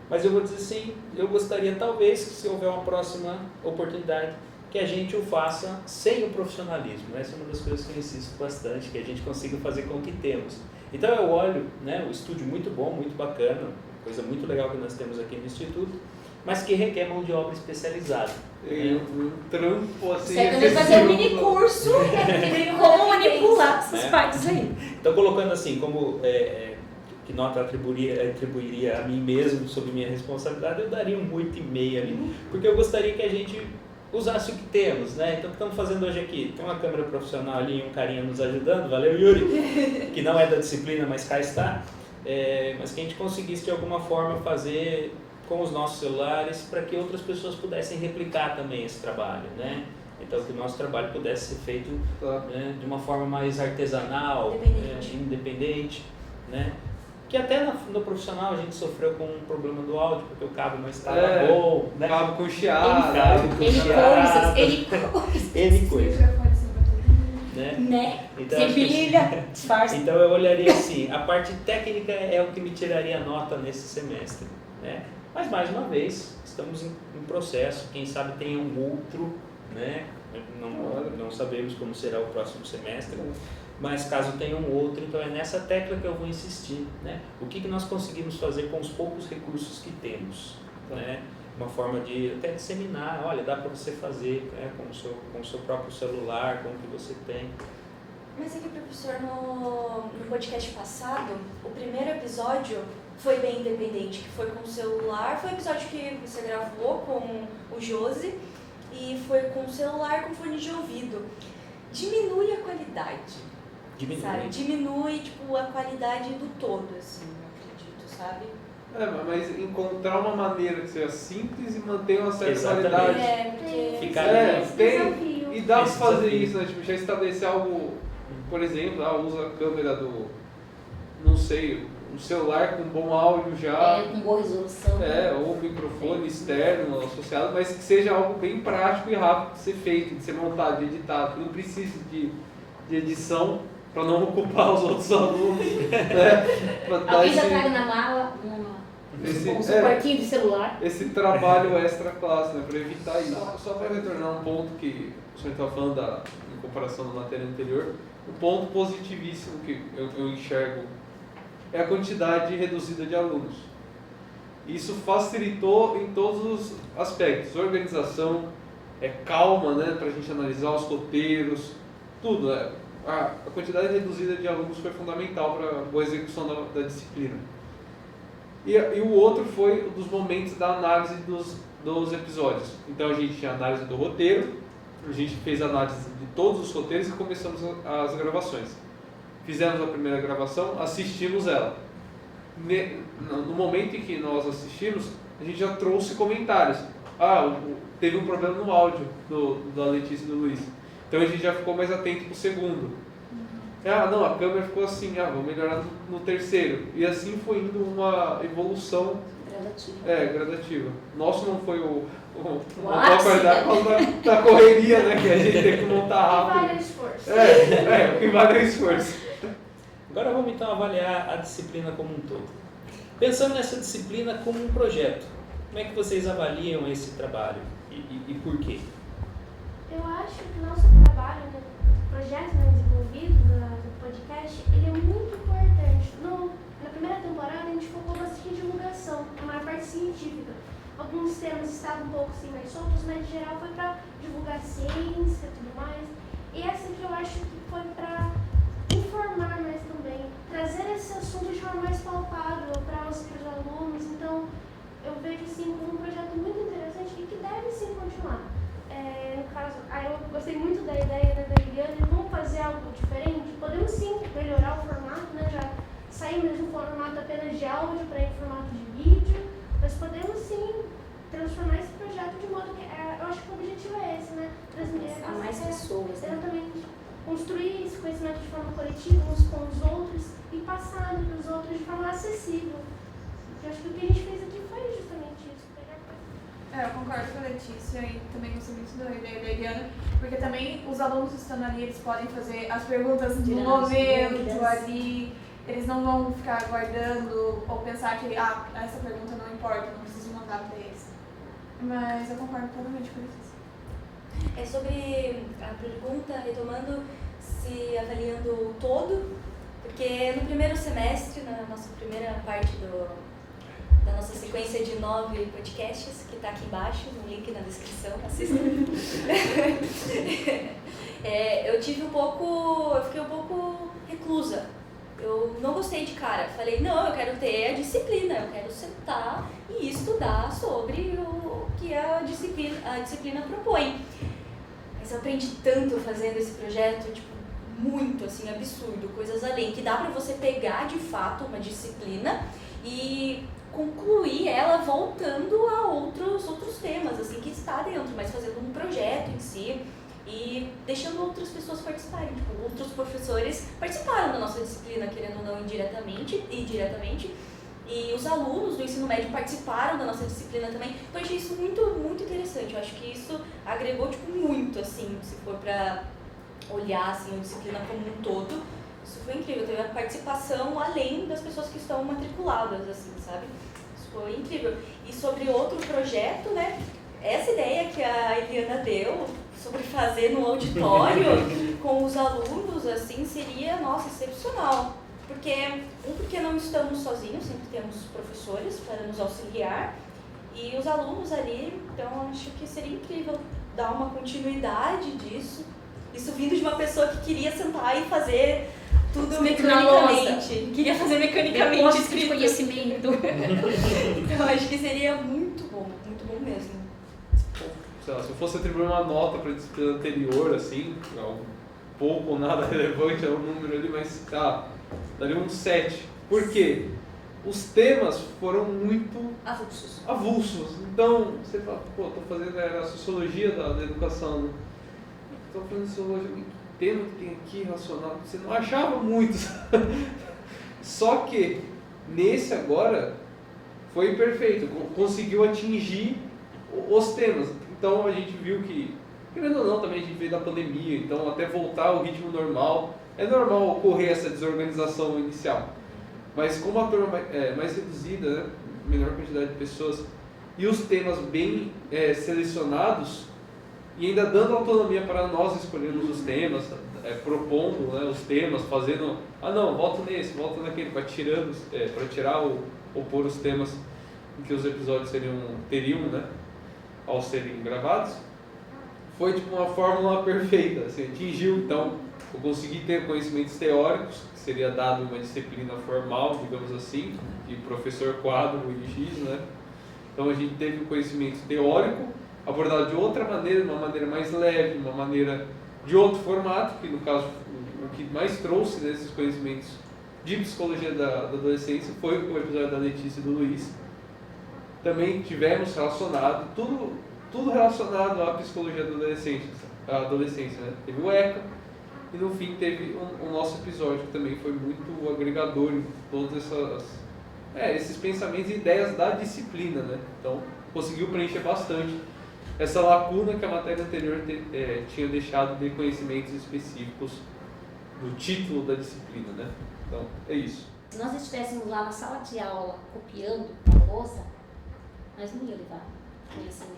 Mas eu vou dizer assim, eu gostaria talvez que, se houver uma próxima oportunidade, que a gente o faça sem o profissionalismo. Essa é uma das coisas que eu insisto bastante, que a gente consiga fazer com o que temos. Então eu olho, né, o estúdio muito bom, muito bacana, coisa muito legal que nós temos aqui no Instituto, mas que requer mão de obra especializada. E um trampo assim. Certamente vai fazer um mini curso de como manipular essas É. partes aí. Então, colocando assim, como que nota atribuiria a mim mesmo sob minha responsabilidade, eu daria um 8,5 ali, porque eu gostaria que a gente usasse o que temos, né? Então, o que estamos fazendo hoje aqui? Tem uma câmera profissional ali e um carinha nos ajudando, valeu, Yuri, que não é da disciplina, mas cá está, mas que a gente conseguisse de alguma forma fazer com os nossos celulares para que outras pessoas pudessem replicar também esse trabalho, né? Então, que o nosso trabalho pudesse ser feito, né, de uma forma mais artesanal, independente, né? Que até no profissional a gente sofreu com um problema do áudio, porque o cabo não estava bom, né? Cabo com chiado. N coisas, Microfone sem bateria. né? Né? Então, acho que- Sevilha, disfarce. Então eu olharia assim, a parte técnica é o que me tiraria nota nesse semestre, né? Mas mais uma vez, estamos em processo, quem sabe tenha um outro, né? Não sabemos como será o próximo semestre, mas caso tenha um outro, então é nessa tecla que eu vou insistir, né? O que nós conseguimos fazer com os poucos recursos que temos, né? Uma forma de até disseminar, olha, dá para você fazer, né? com o seu próprio celular, com o que você tem. Mas aqui, professor, no podcast passado, o primeiro episódio foi bem independente, que foi com o celular, foi o episódio que você gravou com o Josi, e foi com o celular com fone de ouvido. Diminui a qualidade, Diminui. sabe? Diminui, tipo, a qualidade do todo, assim, eu acredito, sabe? Mas encontrar uma maneira que seja simples e manter uma certa Exatamente. qualidade. Porque... Ficar Tem. E dá pra Esse fazer desafio. isso, né? Tipo, já estabelecer algo, por exemplo, usa a câmera do, não sei, um celular com bom áudio já. Com boa resolução. Ou um microfone externo associado, mas que seja algo bem prático e rápido de ser feito, de ser montado, de editado, que não precise de edição para não ocupar os outros alunos. Né? Pra dar Alguém já esse- traga na mala Como suportinho de celular. Esse trabalho extra classe, né, para evitar isso. Só para retornar um ponto que o senhor estava falando em comparação da matéria anterior, um ponto positivíssimo que eu enxergo é a quantidade reduzida de alunos. Isso facilitou em todos os aspectos, organização, calma, né, para a gente analisar os roteiros, tudo. A quantidade reduzida de alunos foi fundamental para a boa execução da disciplina. E o outro foi dos momentos da análise dos episódios. Então a gente tinha análise do roteiro, a gente fez análise de todos os roteiros e começamos as gravações. Fizemos a primeira gravação, assistimos ela. No momento em que nós assistimos, a gente já trouxe comentários. Teve um problema no áudio da Letícia e do Luiz. Então a gente já ficou mais atento para o segundo. Não, a câmera ficou assim, vou melhorar no terceiro. E assim foi indo uma evolução gradativa. Nosso não foi o da correria, né, que a gente tem que montar rápido. Vale o esforço. O que vale é o esforço. Agora vamos então avaliar a disciplina como um todo. Pensando nessa disciplina como um projeto, como é que vocês avaliam esse trabalho e por quê? Eu acho que o nosso trabalho, o projeto desenvolvido do podcast, ele é muito importante. Na primeira temporada a gente focou bastante em divulgação, a maior parte científica. Alguns temas estavam um pouco assim, mais soltos, mas em geral foi para divulgar ciência e tudo mais. E essa aqui eu acho que foi para informar mais também, trazer esse assunto de forma mais palpável para os alunos. Então eu vejo assim como um projeto muito interessante e que deve sim continuar. No caso, eu gostei muito da ideia da Eliana de vamos fazer algo diferente. Podemos sim melhorar o formato, né? Já saímos de um formato apenas de áudio para ir em formato de vídeo, mas podemos sim transformar esse projeto de modo que eu acho que o objetivo é esse, né? A mais pessoas, né? Exatamente. Construir esse conhecimento de forma coletiva uns com os outros e passar para os outros de forma acessível. Eu acho que o que a gente fez aqui foi justamente isso. Eu concordo com a Letícia e também gostei muito da ideia da Eliana, porque também os alunos estando ali, eles podem fazer as perguntas no momento ali, eles não vão ficar aguardando ou pensar que essa pergunta não importa, não preciso mandar para eles. Mas eu concordo totalmente com a Letícia. É sobre a pergunta, retomando, se avaliando o todo, porque no primeiro semestre, na nossa primeira parte da nossa sequência de 9 podcasts, que está aqui embaixo, no link na descrição, assistam. Eu fiquei um pouco reclusa. Eu não gostei de cara. Falei, não, eu quero ter a disciplina, eu quero sentar e estudar sobre o que a disciplina propõe. Mas eu aprendi tanto fazendo esse projeto, muito, assim, absurdo, coisas além, que dá pra você pegar de fato uma disciplina e concluir ela voltando a outros temas, assim, que está dentro, mas fazendo um projeto em si e deixando outras pessoas participarem. Outros professores participaram da nossa disciplina, querendo ou não, indiretamente, e os alunos do ensino médio participaram da nossa disciplina também. Então eu achei isso muito, muito interessante. Eu acho que isso agregou, muito, assim, se for para olhar, assim, a disciplina como um todo. Isso foi incrível, teve a participação além das pessoas que estão matriculadas, assim, sabe? Isso foi incrível. E sobre outro projeto, né, essa ideia que a Eliana deu sobre fazer no auditório com os alunos, assim, seria, nossa, excepcional. Porque não estamos sozinhos, sempre temos professores para nos auxiliar e os alunos ali, então acho que seria incrível dar uma continuidade disso. Isso vindo de uma pessoa que queria sentar e fazer tudo mecanicamente. Queria fazer mecanicamente esse de conhecimento. Então acho que seria muito bom mesmo. Sei lá, se eu fosse atribuir uma nota para a disciplina anterior, assim, pouco ou nada relevante, é um número ali, mas daria um 7. Por quê? Os temas foram muito avulsos. Então, você fala, estou fazendo a sociologia da educação, né? Estou fazendo sociologia, que tema que tem aqui relacionado, você não achava muitos. Só que, nesse agora, foi perfeito, conseguiu atingir os temas. Então, a gente viu que, querendo ou não, também a gente veio da pandemia, então até voltar ao ritmo normal, é normal ocorrer essa desorganização inicial. Mas como a turma é mais reduzida, né, menor quantidade de pessoas e os temas bem selecionados e ainda dando autonomia para nós escolhermos os temas, propondo, né, os temas, fazendo, não, volto nesse, volto naquele, para tirar ou pôr os temas em que os episódios teriam, né, ao serem gravados. Foi tipo uma fórmula perfeita, assim, atingiu. Então eu consegui ter conhecimentos teóricos, que seria dado uma disciplina formal, digamos assim, de professor quadro e X, né? Então a gente teve um conhecimento teórico abordado de outra maneira, de uma maneira mais leve, uma maneira de outro formato, que no caso o que mais trouxe desses conhecimentos de psicologia da adolescência foi o episódio da Letícia e do Luiz. Também tivemos relacionado, tudo relacionado à psicologia da adolescência, né? Teve o ECA e no fim teve o nosso episódio, que também foi muito agregador em todos esses pensamentos e ideias da disciplina, né? Então conseguiu preencher bastante essa lacuna que a matéria anterior tinha deixado de conhecimentos específicos do título da disciplina, né? Então é isso. Se nós estivéssemos lá na sala de aula copiando a lousa, nós não ia levar conhecimento.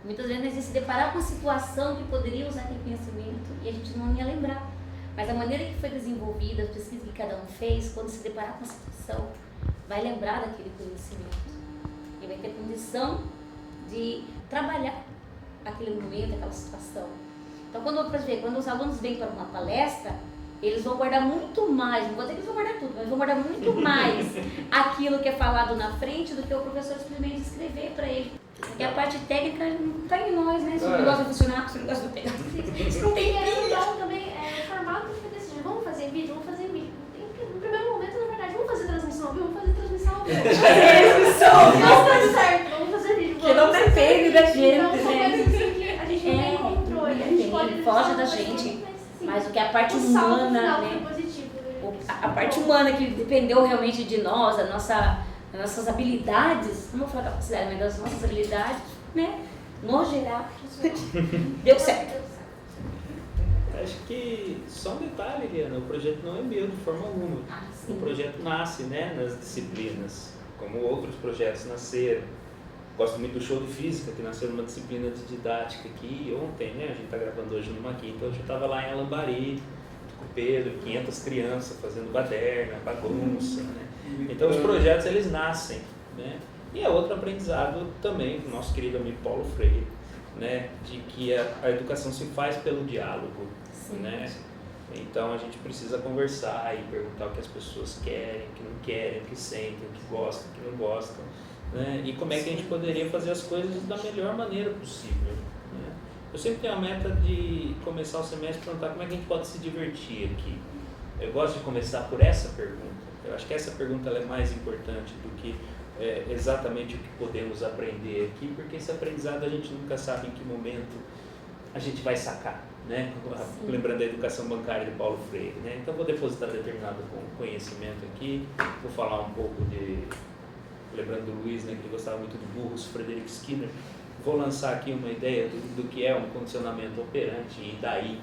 Muitas vezes nós ia se deparar com uma situação que poderia usar aquele conhecimento e a gente não ia lembrar. Mas a maneira que foi desenvolvida, as pesquisas que cada um fez, quando se deparar com a situação, vai lembrar daquele conhecimento. E vai ter condição de trabalhar aquele momento, aquela situação. Então, quando os alunos vêm para uma palestra, eles vão guardar muito mais, não vou dizer que eles vão guardar tudo, mas vão guardar muito mais aquilo que é falado na frente do que o professor simplesmente escrever para ele. Porque a parte técnica não está em nós, né? Se o negócio vai funcionar, se o negócio não pegar. Isso não tem legal também, o formato que foi decidido. Vamos fazer vídeo. No primeiro momento, na verdade, vamos fazer transmissão ao vivo, vamos fazer transmissão ao vivo. Não tá certo, vamos fazer vídeo. Que não depende da gente, então, são coisas assim que a gente não tem controle. A gente pode foge da gente. Mas o que é a parte humana, né? A parte humana que dependeu realmente de nós, das nossas habilidades, não vou falar capacidade, mas das nossas habilidades, né? No geral, deu certo. Acho que só um detalhe, Eliana, o projeto não é meu de forma alguma. O projeto nasce, né, nas disciplinas, como outros projetos nasceram. Gosto muito do show de física, que nasceu numa disciplina de didática aqui ontem, né? A gente está gravando hoje numa quinta, hoje eu estava lá em Alambari, com o Pedro, 500 crianças fazendo baderna, bagunça, né? Então os projetos eles nascem, né? E é outro aprendizado também do nosso querido amigo Paulo Freire, né? De que a educação se faz pelo diálogo, né? Então a gente precisa conversar e perguntar o que as pessoas querem, o que não querem, o que sentem, o que gostam, o que não gostam. Né? E como é que a gente poderia fazer as coisas da melhor maneira possível. Né? Eu sempre tenho a meta de começar o semestre e perguntar como é que a gente pode se divertir aqui. Eu gosto de começar por essa pergunta. Eu acho que essa pergunta ela é mais importante do que exatamente o que podemos aprender aqui, porque esse aprendizado a gente nunca sabe em que momento a gente vai sacar. Né? Lembrando da educação bancária de Paulo Freire. Né? Então vou depositar determinado conhecimento aqui, vou falar um pouco lembrando do Luiz, né, que ele gostava muito de burros, Frederick Skinner. Vou lançar aqui uma ideia do que é um condicionamento operante e daí,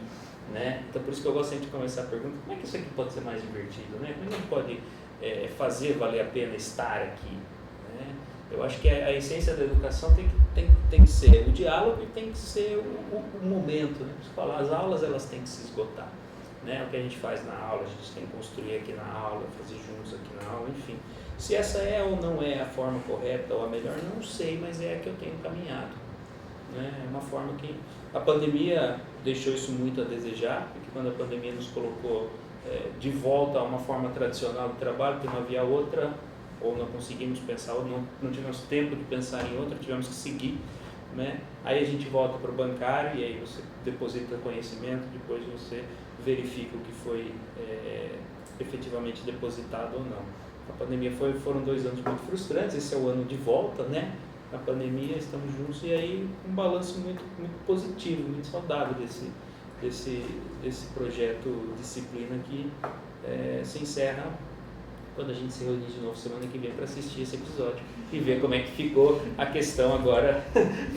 né? Então por isso que eu gosto sempre de começar a pergunta, como é que isso aqui pode ser mais divertido, né? Como é que a gente pode fazer valer a pena estar aqui, né? Eu acho que a essência da educação tem que ser o diálogo e tem que ser o momento, né? As aulas elas têm que se esgotar, né? O que a gente faz na aula, a gente tem que construir aqui na aula, fazer juntos aqui na aula, enfim. Se essa é ou não é a forma correta ou a melhor, não sei, mas é a que eu tenho caminhado. Né? É uma forma que a pandemia deixou isso muito a desejar, porque quando a pandemia nos colocou de volta a uma forma tradicional de trabalho, que não havia outra, ou não conseguimos pensar, ou não tivemos tempo de pensar em outra, tivemos que seguir. Né? Aí a gente volta para o bancário e aí você deposita conhecimento, depois você verifica o que foi efetivamente depositado ou não. A pandemia foram 2 anos muito frustrantes, esse é o ano de volta, né? Na pandemia, estamos juntos e aí um balanço muito, muito positivo, muito saudável desse projeto disciplina que se encerra quando a gente se reunir de novo semana que vem para assistir esse episódio e ver como é que ficou a questão agora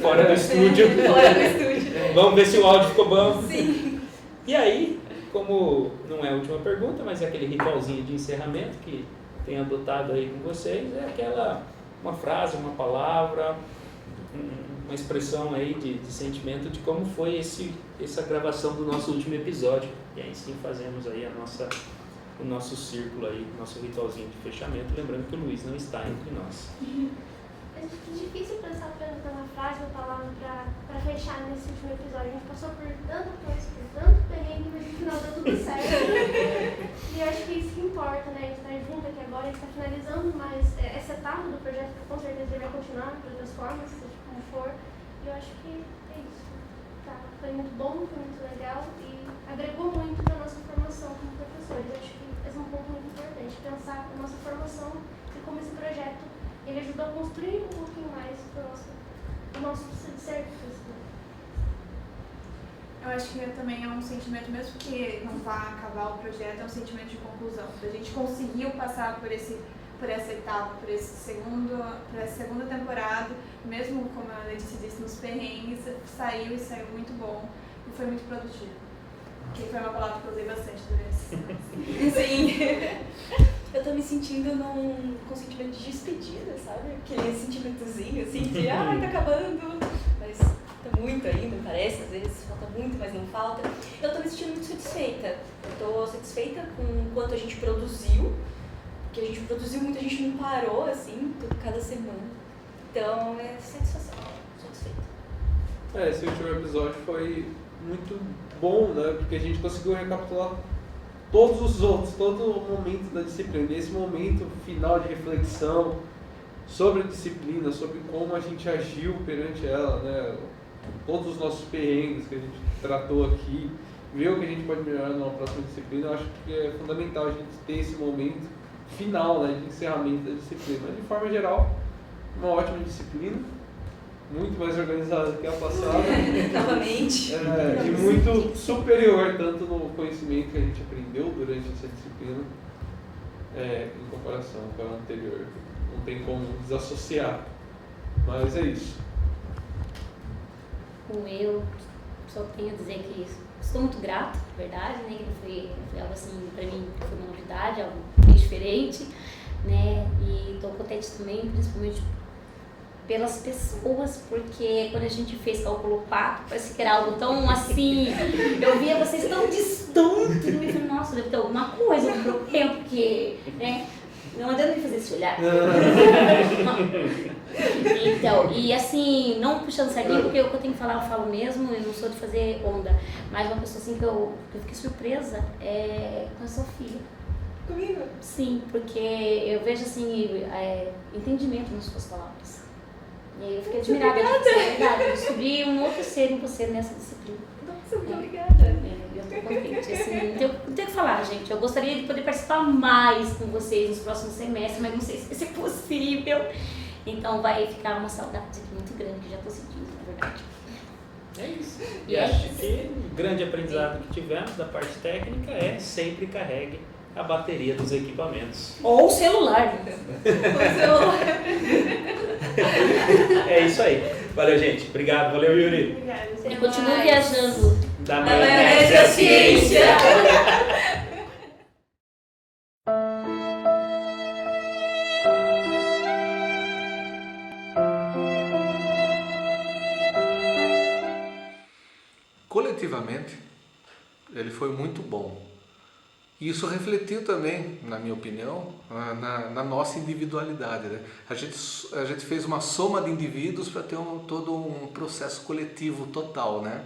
fora do estúdio. Fora do estúdio. Vamos ver se o áudio ficou bom. Sim. E aí, como não é a última pergunta, mas é aquele ritualzinho de encerramento que tem adotado aí com vocês é uma frase, uma palavra, uma expressão aí de sentimento de como foi essa gravação do nosso último episódio. E aí sim fazemos aí o nosso círculo aí, nosso ritualzinho de fechamento, lembrando que o Luiz não está entre nós. É difícil pensar apenas numa frase ou palavra para fechar nesse último episódio. A gente passou por tanta coisa, por tanto perrengue, mas no final deu tudo certo. E eu acho que isso que importa, né? A gente está junto aqui agora, a gente está finalizando, mas essa etapa do projeto, que com certeza ele vai continuar de outras formas, seja como for. E eu acho que é isso. Tá? Foi muito bom, foi muito legal e agregou muito na nossa formação como professores. Eu acho que esse é um ponto muito importante, pensar na nossa formação e como esse projeto ele ajuda a construir um pouquinho mais o nosso serviço. Eu acho que também é um sentimento, mesmo que não vá acabar o projeto, é um sentimento de conclusão. A gente conseguiu passar por essa etapa, por essa segunda temporada, mesmo como a Letícia disse, nos perrengues, saiu muito bom e foi muito produtivo. Que foi uma palavra que eu usei bastante durante esse semestre. Sim. Eu tô me sentindo com um sentimento de despedida, sabe? Aquele sentimentozinho assim de tá acabando, mas tá muito ainda, parece, às vezes falta muito, mas não falta. Eu tô me sentindo muito satisfeita. Eu tô satisfeita com o quanto a gente produziu, porque a gente produziu muito, a gente não parou assim, cada semana. Então é satisfação, satisfeita. Esse último episódio foi muito bom, né? Porque a gente conseguiu recapitular todos os outros, todo o momento da disciplina, esse momento final de reflexão sobre a disciplina, sobre como a gente agiu perante ela, né? Todos os nossos perrengues que a gente tratou aqui, ver o que a gente pode melhorar numa próxima disciplina. Eu acho que é fundamental a gente ter esse momento final, né, de encerramento da disciplina. Mas de forma geral, uma ótima disciplina, muito mais organizada que a passada. Novamente. E muito superior, tanto no conhecimento que a gente aprendeu durante essa disciplina, em comparação com a anterior. Não tem como desassociar. Mas é isso. Eu só tenho a dizer que estou muito grata, na verdade, né? Foi algo assim, para mim, foi uma novidade, algo bem diferente, né? E estou contente também, principalmente pelas pessoas, porque quando a gente fez cálculo 4, parece que era algo tão assim, eu via vocês tão distantes, e eu falei, nossa, deve ter alguma coisa no problema, porque, né, não adianta me fazer esse olhar. Então, e assim, não puxando sardinha, porque o que eu tenho que falar eu falo mesmo, eu não sou de fazer onda, mas uma pessoa assim que eu fiquei surpresa é com a Sofia. Comigo? Sim, porque eu vejo assim, entendimento nas suas palavras. E aí eu fiquei admirada de você, verdade. Eu descobri um outro ser em você nessa disciplina. Nossa, muito obrigada. Eu tô contente, assim, não tenho o que falar, gente. Eu gostaria de poder participar mais com vocês nos próximos semestres, mas não sei se vai ser possível. Então vai ficar uma saudade aqui muito grande, que já tô sentindo, na verdade. É isso. E E é acho isso. que o grande aprendizado que tivemos da parte técnica é sempre carregue a bateria dos equipamentos. Ou o celular. É isso aí. Valeu, gente. Obrigado. Valeu, Yuri. Obrigada. E continue viajando. Da maionese da ciência. Coletivamente, ele foi muito bom. E isso refletiu também, na minha opinião, na nossa individualidade, né? A gente fez uma soma de indivíduos para ter todo um processo coletivo total, né?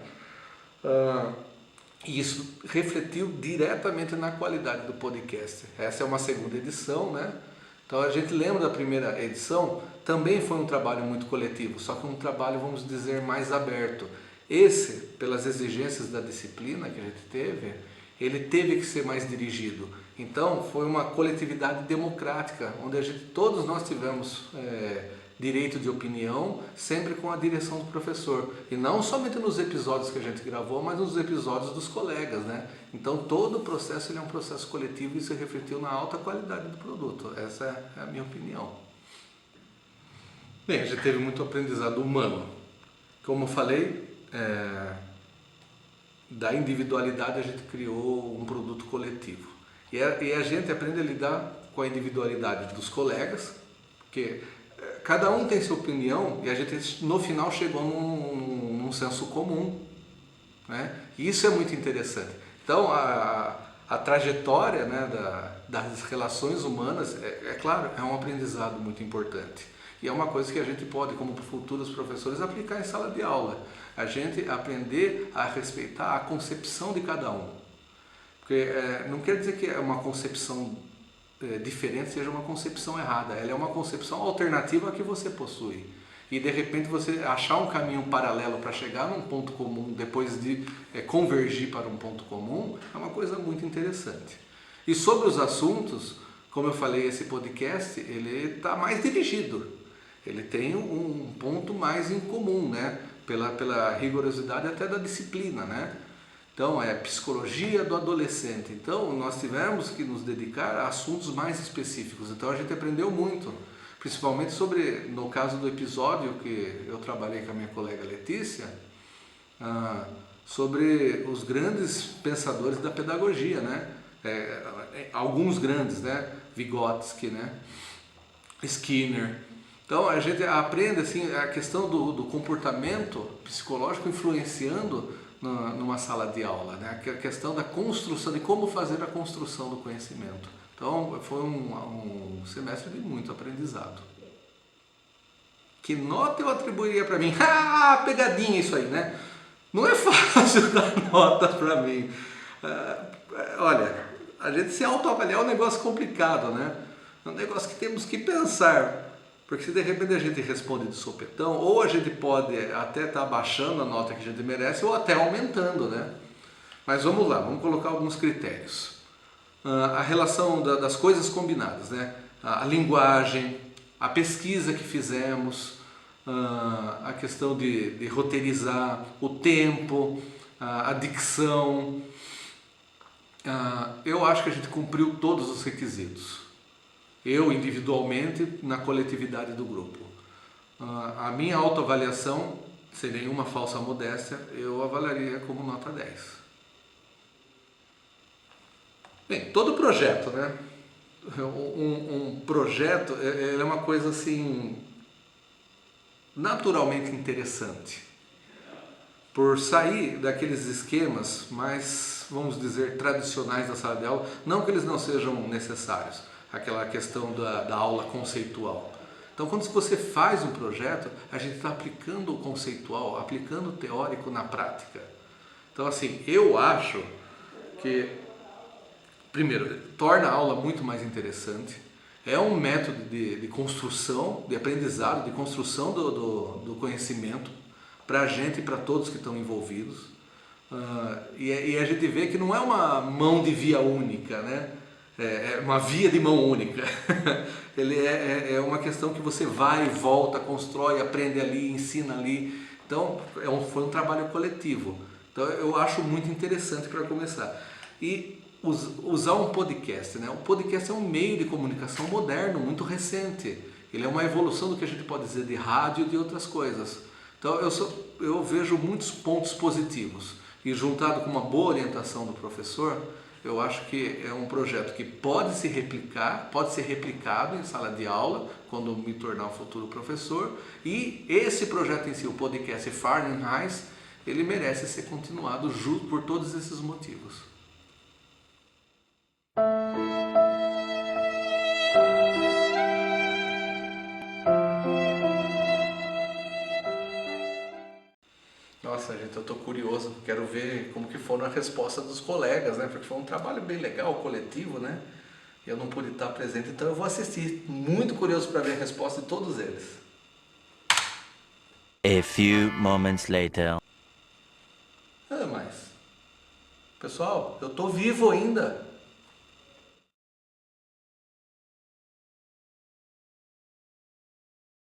E isso refletiu diretamente na qualidade do podcast. Essa é uma segunda edição, né? Então a gente lembra da primeira edição, também foi um trabalho muito coletivo, só que um trabalho, vamos dizer, mais aberto. Esse, pelas exigências da disciplina que a gente teve, ele teve que ser mais dirigido. Então foi uma coletividade democrática, onde todos nós tivemos direito de opinião, sempre com a direção do professor. E não somente nos episódios que a gente gravou, mas nos episódios dos colegas, né? Então todo o processo ele é um processo coletivo e isso refletiu na alta qualidade do produto. Essa é a minha opinião. Bem, a gente teve muito aprendizado humano. Como eu falei, da individualidade a gente criou um produto coletivo. E a gente aprende a lidar com a individualidade dos colegas, porque cada um tem sua opinião e a gente no final chegou num senso comum, né? E isso é muito interessante. Então a trajetória, né, das relações humanas, é claro, é um aprendizado muito importante. E é uma coisa que a gente pode, como futuros professores, aplicar em sala de aula. A gente aprender a respeitar a concepção de cada um. Porque não quer dizer que uma concepção diferente seja uma concepção errada. Ela é uma concepção alternativa que você possui. E de repente você achar um caminho paralelo para chegar num ponto comum, depois de convergir para um ponto comum, é uma coisa muito interessante. E sobre os assuntos, como eu falei, esse podcast, ele está mais dirigido. Ele tem um ponto mais em comum, né? Pela rigorosidade até da disciplina, né? Então, é psicologia do adolescente. Então, nós tivemos que nos dedicar a assuntos mais específicos. Então, a gente aprendeu muito, principalmente sobre, no caso do episódio que eu trabalhei com a minha colega Letícia, sobre os grandes pensadores da pedagogia, né? Alguns grandes, né? Vygotsky, né? Skinner. Então a gente aprende assim, a questão do comportamento psicológico influenciando numa sala de aula, né? A questão da construção, de como fazer a construção do conhecimento. Então foi um semestre de muito aprendizado. Que nota eu atribuiria para mim? Ah, pegadinha isso aí, né? Não é fácil dar nota para mim. Olha, a gente se autoavaliar é um negócio complicado, né? É um negócio que temos que pensar. Porque se de repente a gente responde de sopetão, ou a gente pode até estar abaixando a nota que a gente merece, ou até aumentando, né? Mas vamos lá, vamos colocar alguns critérios. A relação das coisas combinadas, né? A linguagem, a pesquisa que fizemos, a questão de roteirizar, o tempo, a dicção. Eu acho que a gente cumpriu todos os requisitos. Eu individualmente, na coletividade do grupo. A minha autoavaliação, sem nenhuma falsa modéstia, eu avaliaria como nota 10. Bem, todo projeto, né? Um projeto é uma coisa assim, naturalmente interessante. Por sair daqueles esquemas mais, vamos dizer, tradicionais da sala de aula, não que eles não sejam necessários, aquela questão da aula conceitual. Então, quando você faz um projeto, a gente está aplicando o conceitual, aplicando o teórico na prática. Então, assim, eu acho que, primeiro, torna a aula muito mais interessante, é um método de construção, de aprendizado, de construção do conhecimento para a gente e para todos que estão envolvidos. E a gente vê que não é uma mão de via única, né? É uma via de mão única. Ele é uma questão que você vai e volta, constrói, aprende ali, ensina ali. Então, foi um trabalho coletivo. Então, eu acho muito interessante para começar. E usar um podcast, né? O podcast é um meio de comunicação moderno, muito recente. Ele é uma evolução do que a gente pode dizer de rádio e de outras coisas. Então, eu vejo muitos pontos positivos. E juntado com uma boa orientação do professor, eu acho que é um projeto que pode se replicar, pode ser replicado em sala de aula, quando me tornar um futuro professor. E esse projeto em si, o podcast Fahrenheit, ele merece ser continuado justo por todos esses motivos. Nossa, gente, eu estou curioso, quero ver como que foram a resposta dos colegas, né? Porque foi um trabalho bem legal, coletivo, né? Eu não pude estar presente, então eu vou assistir. Muito curioso para ver a resposta de todos eles. A few moments later. Mas, pessoal, eu estou vivo ainda.